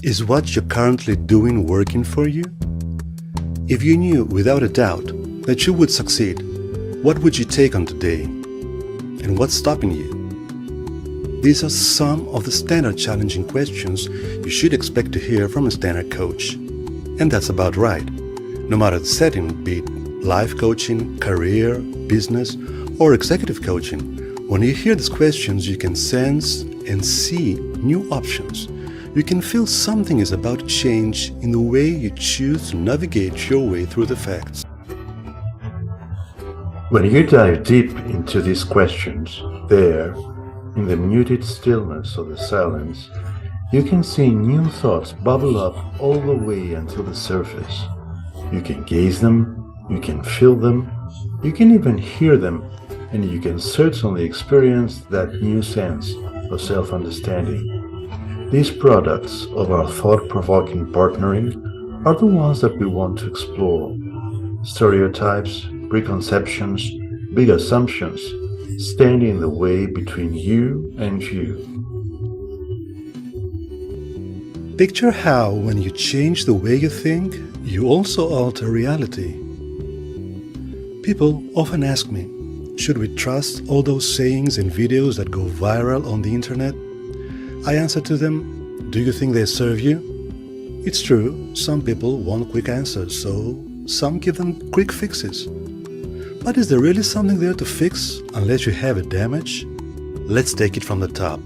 Is what you're currently doing working for you? If you knew without a doubt that you would succeed, what would you take on today? And what's stopping you? These are some of the standard challenging questions you should expect to hear from a standard coach. And that's about right. No matter the setting, be it life coaching, career, business, or executive coaching, when you hear these questions, you can sense and see new options. You can feel something is about to change in the way you choose to navigate your way through the facts. When you dive deep into these questions, there, in the muted stillness of the silence, you can see new thoughts bubble up all the way until the surface. You can gaze them, you can feel them, you can even hear them, and you can certainly experience that new sense of self-understanding. These products of our thought-provoking partnering are the ones that we want to explore. Stereotypes, preconceptions, big assumptions stand in the way between you and you. Picture how, when you change the way you think, you also alter reality. People often ask me, should we trust all those sayings and videos that go viral on the internet? I answer to them, do you think they serve you? It's true, some people want quick answers, so some give them quick fixes. But is there really something there to fix unless you have it damaged? Let's take it from the top.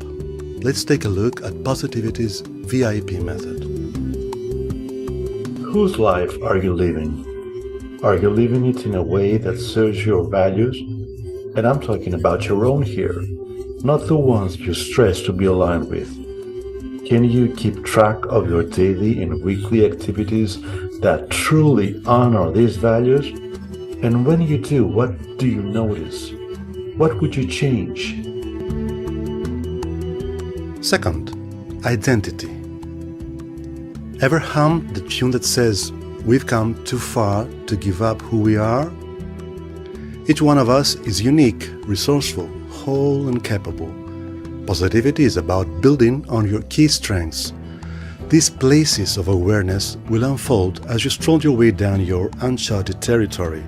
Let's take a look at Positivity's VIP method. Whose life are you living? Are you living it in a way that serves your values? And I'm talking about your own here, not the ones you stress to be aligned with. Can you keep track of your daily and weekly activities that truly honor these values? And when you do, what do you notice? What would you change? Second, identity. Ever hummed the tune that says, we've come too far to give up who we are? Each one of us is unique, resourceful, whole and capable. Positivity is about building on your key strengths. These places of awareness will unfold as you stroll your way down your uncharted territory,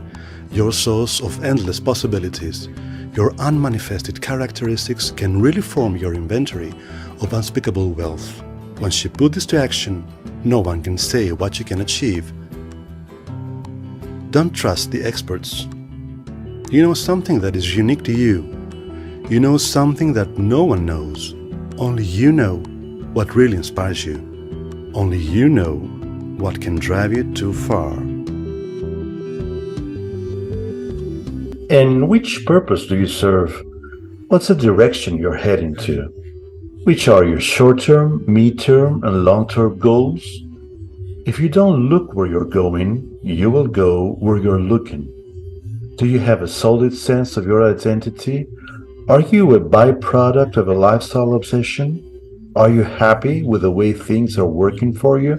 your source of endless possibilities. Your unmanifested characteristics can really form your inventory of unspeakable wealth. Once you put this to action, no one can say what you can achieve. Don't trust the experts. You know something that is unique to you. You know something that no one knows. Only you know what really inspires you. Only you know what can drive you too far. And which purpose do you serve? What's the direction you're heading to? Which are your short-term, mid-term, and long-term goals? If you don't look where you're going, you will go where you're looking. Do you have a solid sense of your identity? Are you a byproduct of a lifestyle obsession? Are you happy with the way things are working for you?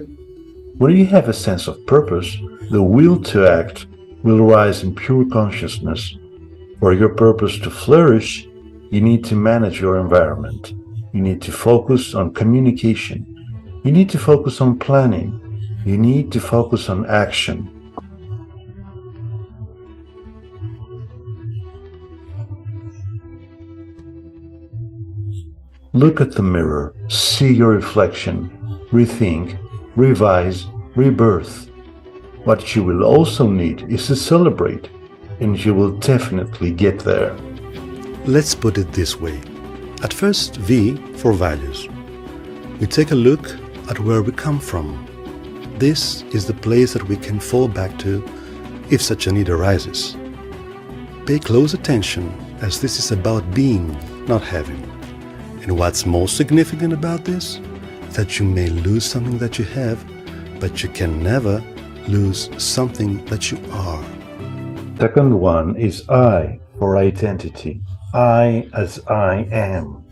When you have a sense of purpose, the will to act will rise in pure consciousness. For your purpose to flourish, you need to manage your environment. You need to focus on communication. You need to focus on planning. You need to focus on action. Look at the mirror, see your reflection, rethink, revise, rebirth. What you will also need is to celebrate, and you will definitely get there. Let's put it this way. At first, V for values. We take a look at where we come from. This is the place that we can fall back to if such a need arises. Pay close attention, as this is about being, not having. And what's most significant about this? That you may lose something that you have, but you can never lose something that you are. Second one is I for identity. I as I am.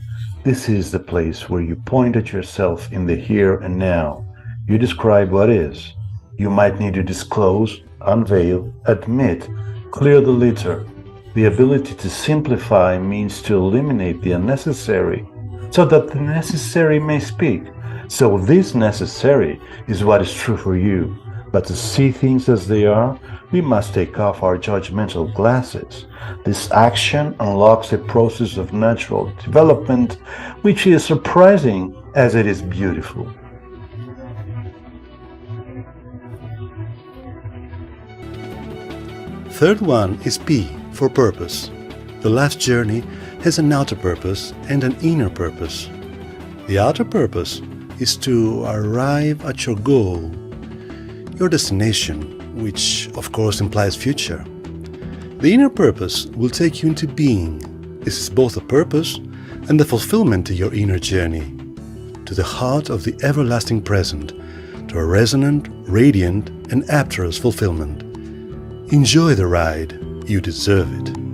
This is the place where you point at yourself in the here and now. You describe what is. You might need to disclose, unveil, admit, clear the litter. The ability to simplify means to eliminate the unnecessary, so that the necessary may speak. So this necessary is what is true for you. But to see things as they are, we must take off our judgmental glasses. This action unlocks a process of natural development, which is surprising as it is beautiful. Third one is P for purpose. The life's journey has an outer purpose and an inner purpose. The outer purpose is to arrive at your goal, your destination, which of course implies future. The inner purpose will take you into being. This is both a purpose and the fulfillment to your inner journey, to the heart of the everlasting present, to a resonant, radiant, and apterous fulfillment. Enjoy the ride. You deserve it.